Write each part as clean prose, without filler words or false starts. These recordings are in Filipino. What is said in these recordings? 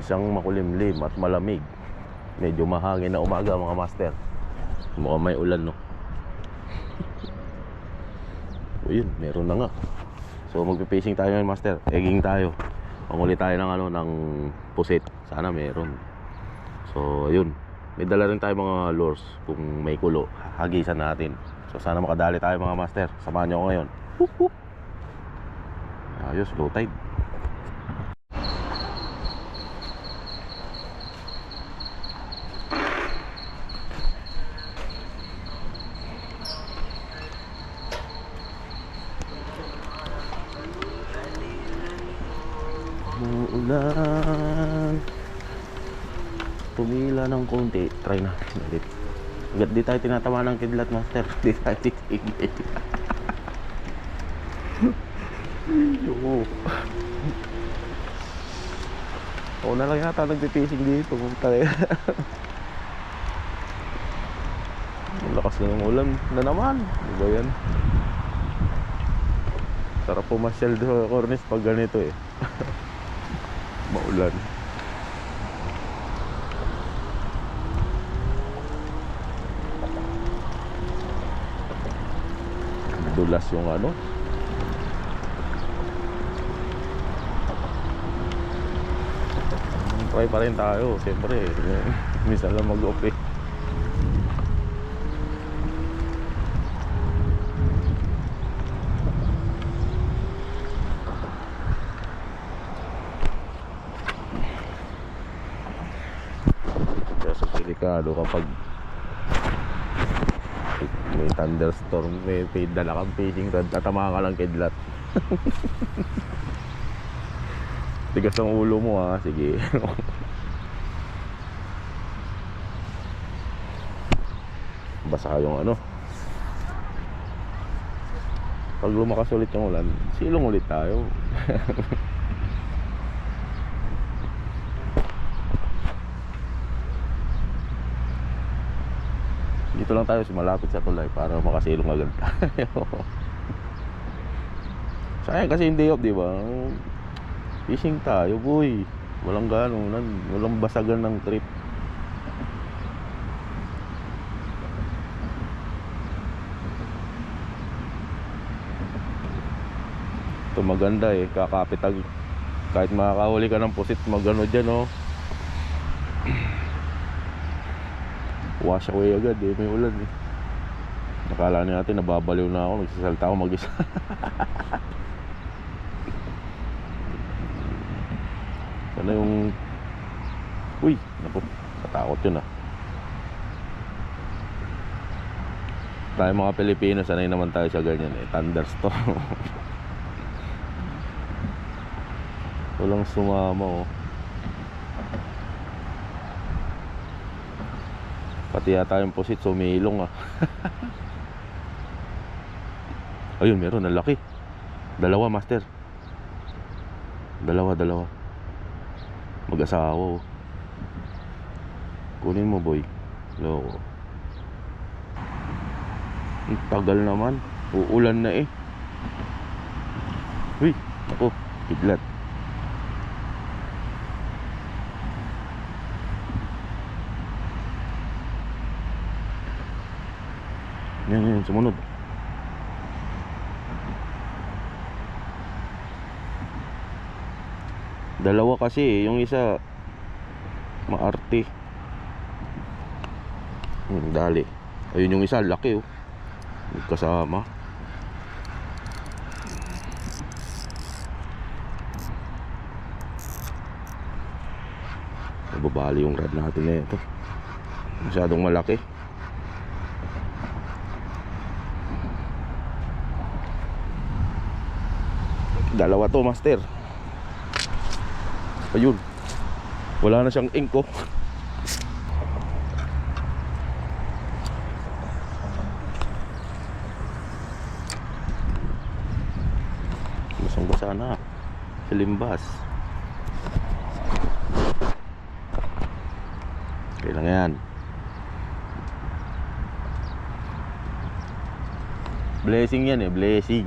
Isang makulimlim at malamig. Medyo mahangin na umaga mga master. Mukhang may ulan, no? O yun, meron na nga. So magpipishing tayo ngayon master. Egging tayo. Panguli tayo ng ano, ng pusit. Sana meron. So ayun, may dala rin tayo mga lures. Kung may kulo, hagisan natin. So sana makadali tayo mga master. Samahan nyo ako ngayon. Whoop, whoop. Ayos, low tide. Ulan. Tumila ng konti. Try na ulit. Hanggat di tayo tinatawa ng kidlat master, di tayo titigil. Oo. Ako na lang yata nagpipishing dito. Ang lakas na ng ulan na naman. Diba yan? Sarap pumasyal sa cornice pag ganito eh. Maulan. Dulas yung ano. Try pa rin tayo. Siyempre minsan lang mag-off eh. Delikado kapag may thunderstorm, may dala kang fishing rod, tatama ka lang kidlat. Tigas ang ulo mo ha, sige. Basa yung ano. Pag lumakas ulit yung ulan, silong ulit tayo. Dito lang tayo malapit sa tulay para makasilong agad tayo. Sayang kasi hindi off, di ba? Fishing tayo, boy. Walang gano'n, walang basagan ng trip. Ito maganda eh, kakapitag. Kahit makakahuli ka ng pusit, magano dyan, oh. Wash away agad eh, may ulan eh. Nakala natin nababaliw na ako, nagsasalita ako mag-isa. Sana yung... Uy, naku, natakot yun ah. Tayo mga Pilipino, sanay naman tayo sa ganyan eh, thunderstorm. Walang sumama oh. Pati yata yung pusit sumilong ah. Ayun, meron, ang laki. Dalawa master. Dalawa mag-asawa oh. Kunin mo boy. Loko. Ang tagal naman. Uulan na eh. Uy, ako, kidlat. Yan, sumunod. Dalawa kasi eh, yung isa maarte. Dali. Ayun yung isa, laki oh. Kasama. Nababali yung rod natin na ito. Masyadong malaki. Dalawa to master. Ayun, wala na siyang ink oh. Basang basa na sa limbas. Okay lang yan. Blessing yan eh, blessing.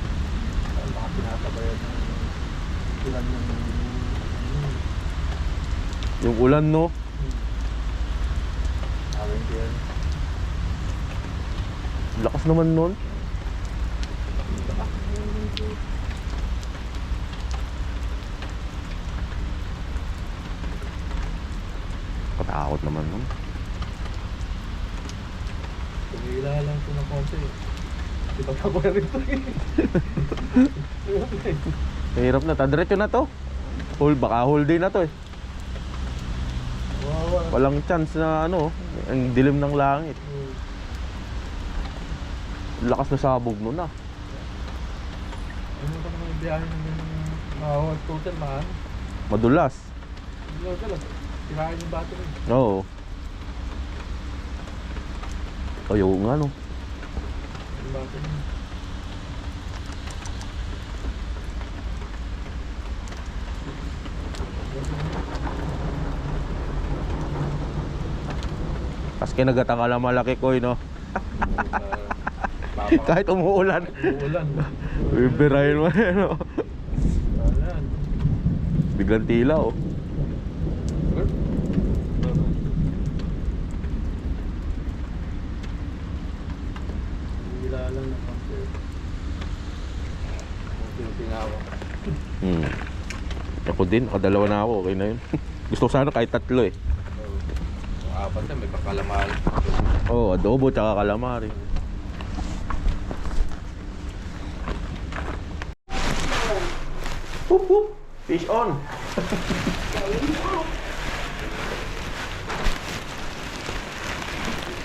Ulan ng... Yung ulan, no? Amin ko yan. Lakas naman nun. Katakot naman nun. Tumila lang ito ng konti. Di ba ako rin ito eh. Mahirap na, tadiretso na to. Baka whole day na to eh. Wawa. Walang chance na ano, ang dilim ng langit. Lakas na sabog nun ah. Ano ba naman yung biyahe ng mga total man? Madulas. Hindi ko alam. Tirahin yung battery. Oo. Ayaw nga no. Yung battery. Tapos kinagatan ka lang malaki ko no. Kahit umuulan. Uulan. Bibirahin mo no. Ayan. Biglang tila oh. Wala lang na konti. Konti tinawa. Ako din, nakadalawa na ako, okay na yun. Gusto ko sana kahit tatlo eh. Kung apat na may pakalamari. Oo, adobo tsaka calamari. Whoop whoop! Fish on!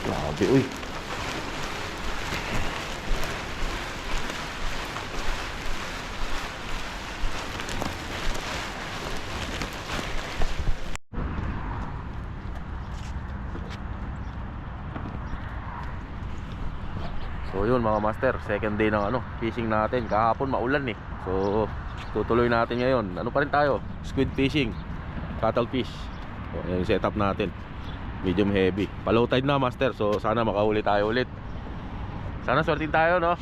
Grabe, uy. So yun mga master, second day ng fishing natin. Kahapon maulan eh. So tutuloy natin ngayon. Ano pa rin tayo? Squid fishing, cuttlefish. So yung setup natin, medium heavy. Pa-low tide na master, so sana makahuli tayo ulit. Sana swertin tayo no.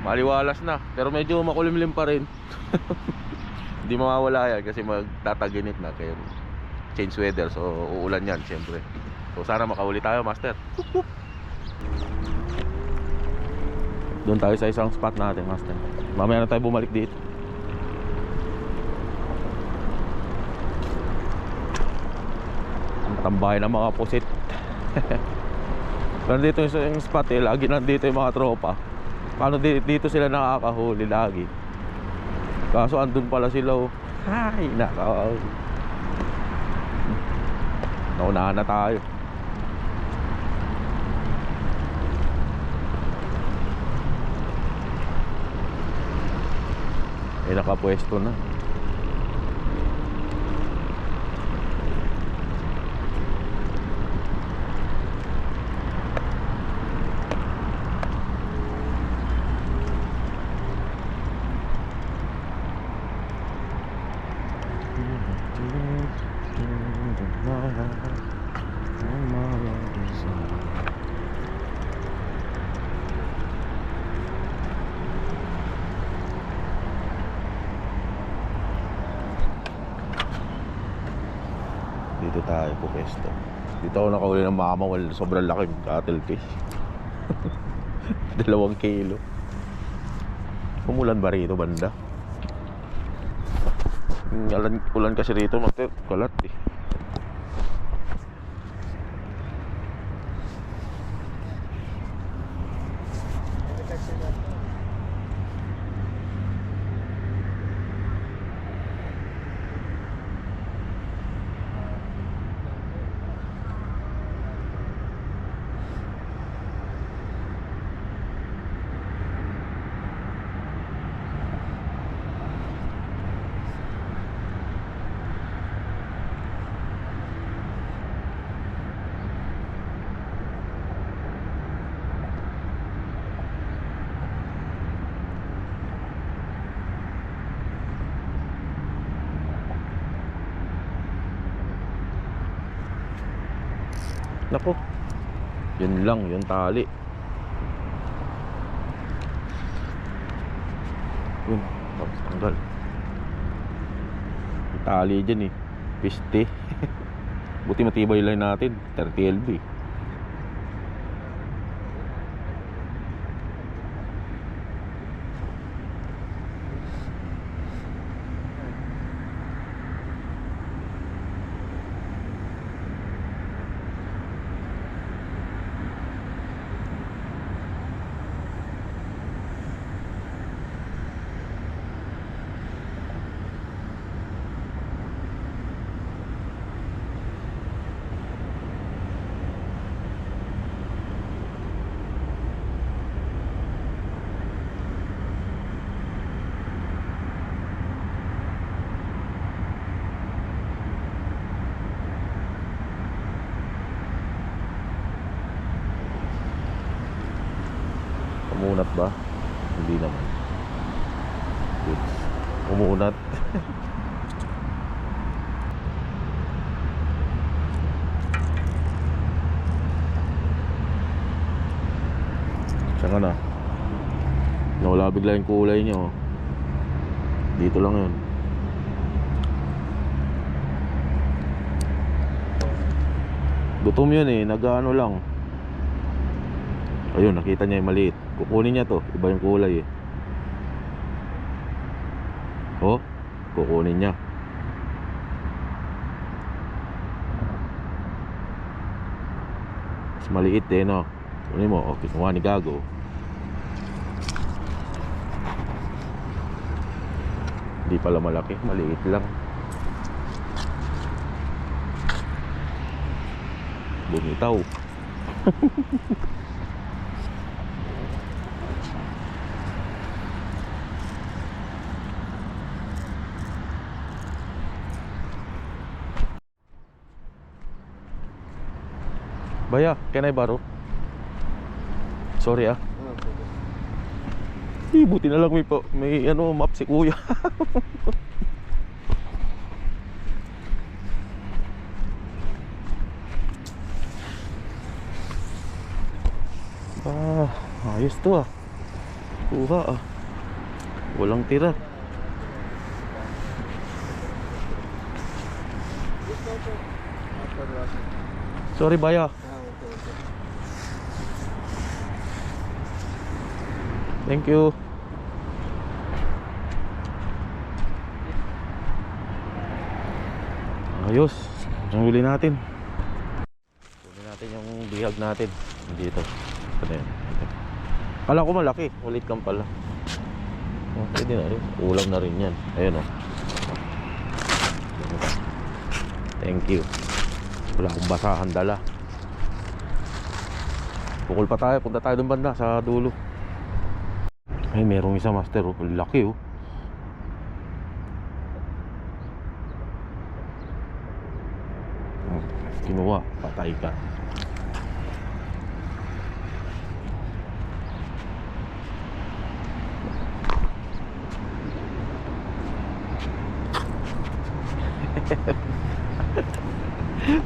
Maliwalas na, pero medyo makulimlim pa rin. Hindi mawawala yan kasi magtataginit na kayo. Change weather, so uulan yan syempre. So sana makahuli tayo master. Doon tayo sa isang spot natin master. Mamaya na tayo bumalik dito. Ang tambahin ng mga pusit. Nandito yung spot eh, lagi nandito yung mga tropa. Paano dito sila nakakahuli lagi? Kaso andun pala sila oh. Ay, naunahan na tayo. Eh nakapwesto na. Dito tayo po pwesto. Dito ako nakahuli ng mamawal. Sobrang laki cuttlefish. 2 kilo. Umulan ba rito banda? Ulan kasi rito master. Kalat eh. Nako, yun lang, yung tali. Yun, tapos tanggal. tali dyan eh. Piste. Buti matibay line natin, 30 LB. Umunat ba? Hindi naman. Goods. Umunat. Saka na. Nawala bigla yung kulay nyo. Dito lang yun. Gutom yun eh. Nag-ano lang. Ayun, nakita niya yung maliit. Kukunin niya to. Iba yung kulay eh. Oh, kukunin niya. Mas maliit eh, no? Kunin mo. Okay, kuha ni Gago. Hindi pala malaki. Maliit lang. Bumitaw. Baya, can I borrow? Sorry ah. Buti na lang may ano map si kuya. Ayos to ah. Kuha ah. Walang tira. Sorry baya. Thank you. Ayos. Ang huli natin. Huli natin yung bihag natin. Dito. Ito na yun. Kala ko malaki. Ulit lang pala. Oh, pwede na rin. Ulam na rin yan. Ayun oh. Thank you. Wala akong basahan dala. Pukul pa tayo. Punta tayo dun banda sa dulo. Ay, merong isa master oh. Laki oh. Kinuha, patay ka.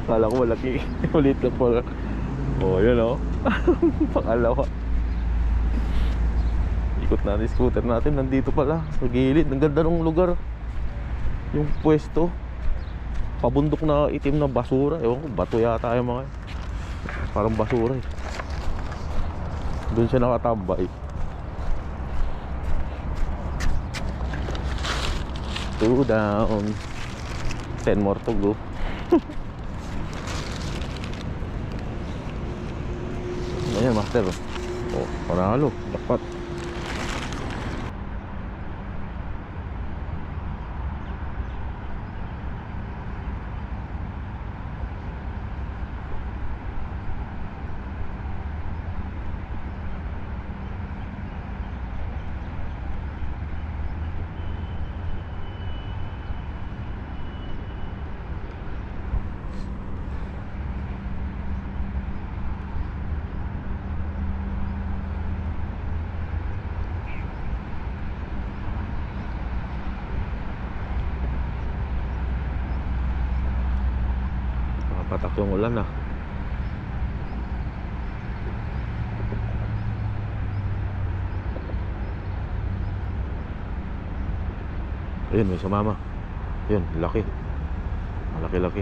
Kala ko malaki. Ulit lang pala. Oh, yun oh. Pangalawa. Ikot natin scooter natin. Nandito pala sa gilid. Ang ganda ng lugar. Yung pwesto. Pabundok na itim na basura. Ewan ko, bato yata yung mga. Parang basura eh. Doon siya nakatambay. 2 down. 10 more to go. Ayan master. Oh, panalo. Dapat. Patak yung ulan ah. Ayun, may sumama. Yun, laki. Malaki-laki.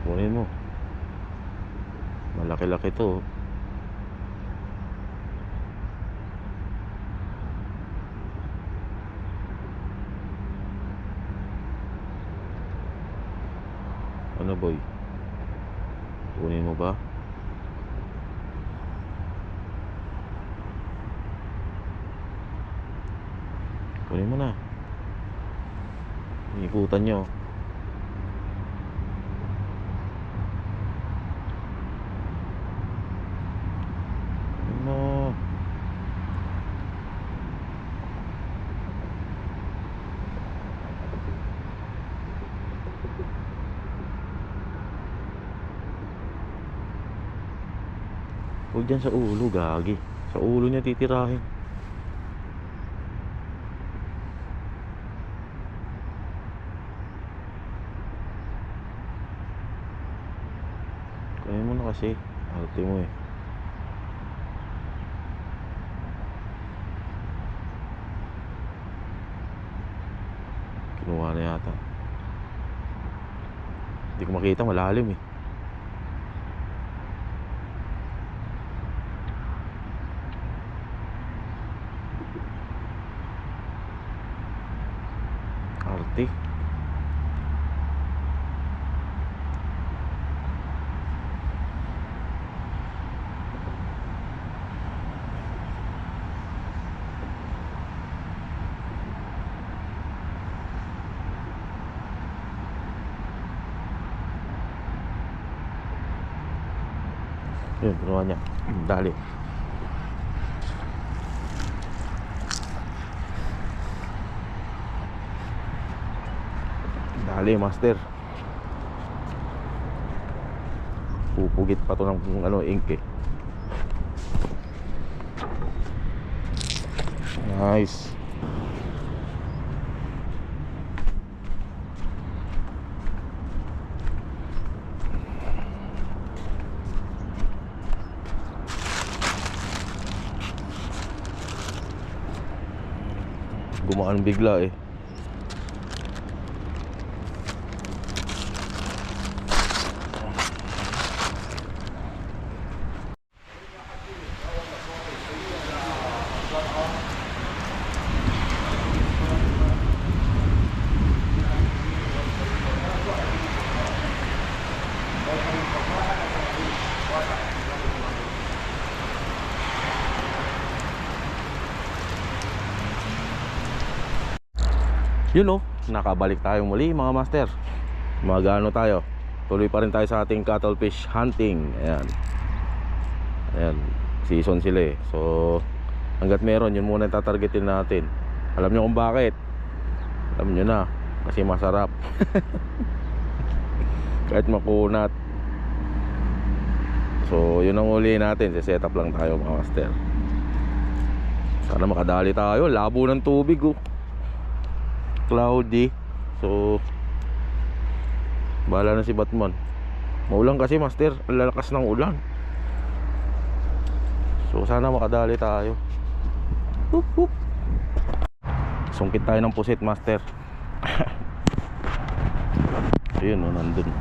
Kunin mo. Malaki-laki to. Ano boy? Kunin mo ba? Kunin mo na. Ikutan nyo. Ano? Huwag dyan sa ulo, gagi. Sa ulo niya titirahin. Kaya mo na kasi. Arte mo eh. Kinuha na yata. Hindi ko makita, malalim eh. Arte. Yun, kinuha niya. Dali. Dali, master. Pupugit pa to ng ano, ink eh. Nice. Gumaan bigla eh. Yun oh, nakabalik tayo muli mga master. Magano tayo. Tuloy pa rin tayo sa ating cuttlefish hunting. Ayan. Ayan, season sila eh. So hanggat meron, yun muna tatargetin natin. Alam nyo kung bakit? Alam nyo na, kasi masarap. Kahit makunat. So yun ang uli natin. Set up lang tayo mga master. Sana makadali tayo. Labo ng tubig oh. Cloudy. So bahala na si Batman. Maulan kasi master. Ang lalakas ng ulan. So sana makadali tayo. Hup, hup. Sungkit tayo ng pusit master. Ayun o, nandun.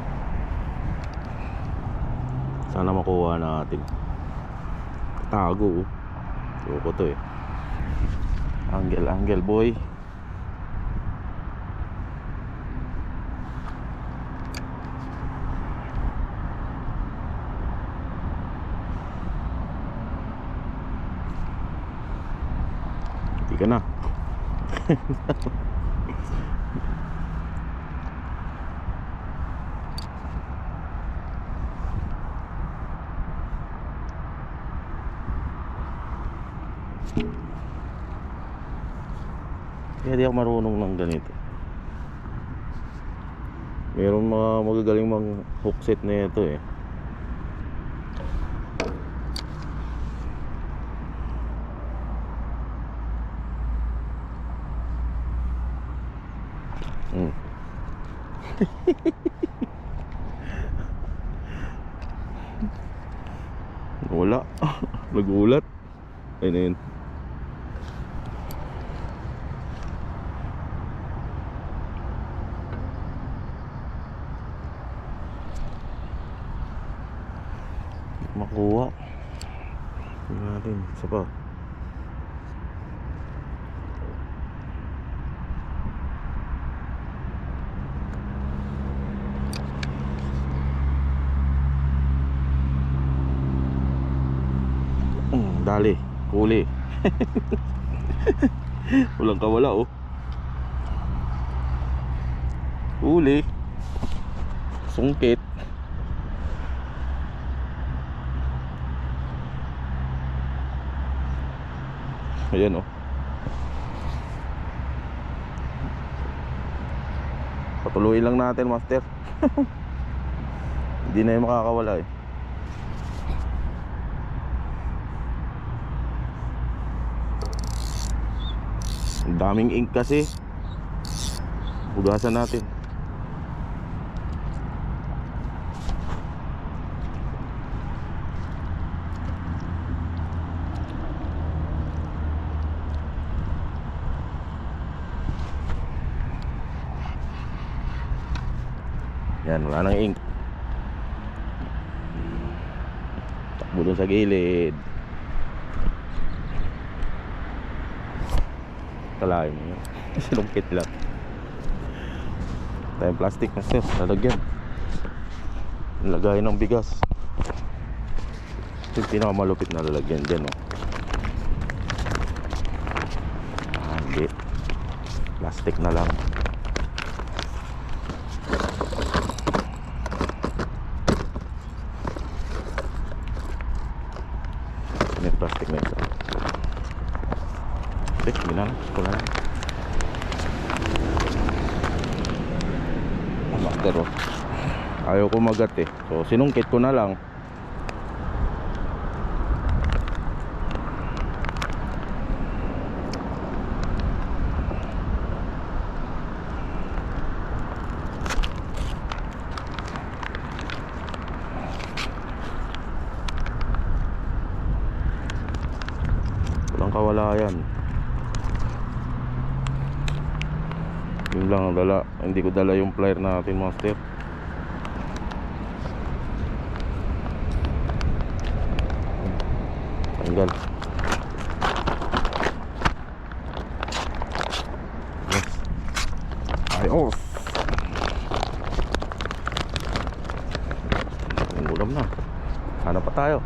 Sana makuha natin. Tago oh. Tuko to eh. Angle boy. Hindi ka na. Kaya di ako marunong ng ganito. Meron mga magagaling mang hook set na ito eh. Wala. Nagulat. Ayun na yun. Makuha. Tingnan natin. Isa pa. Dali, kuli. Walang kawala oh. Huli. Sungkit. Ayan oh. Patuloy lang natin, master. Hindi na yung makakawala eh. Ang daming ink kasi. Hugasan natin. Yan, wala nang ink. Takbo dun sa gilid. Kalahin mo yun. Sinungkit lang. Tayong plastic na sir, lalagyan. Lagay ng bigas. Ito yung pinakamalupit na lalagyan dyan oh. Hindi. Plastic na lang. May plastic na ito. Hindi na lang. Wala na. Master oh. Ayaw ko magat eh. So sinungkit ko na lang. Walang kawala yan. Yun lang ang dala. Hindi ko dala yung plier natin, master. Tanggal. Yes. Ayos. Ang ulam na. Hanap pa tayo.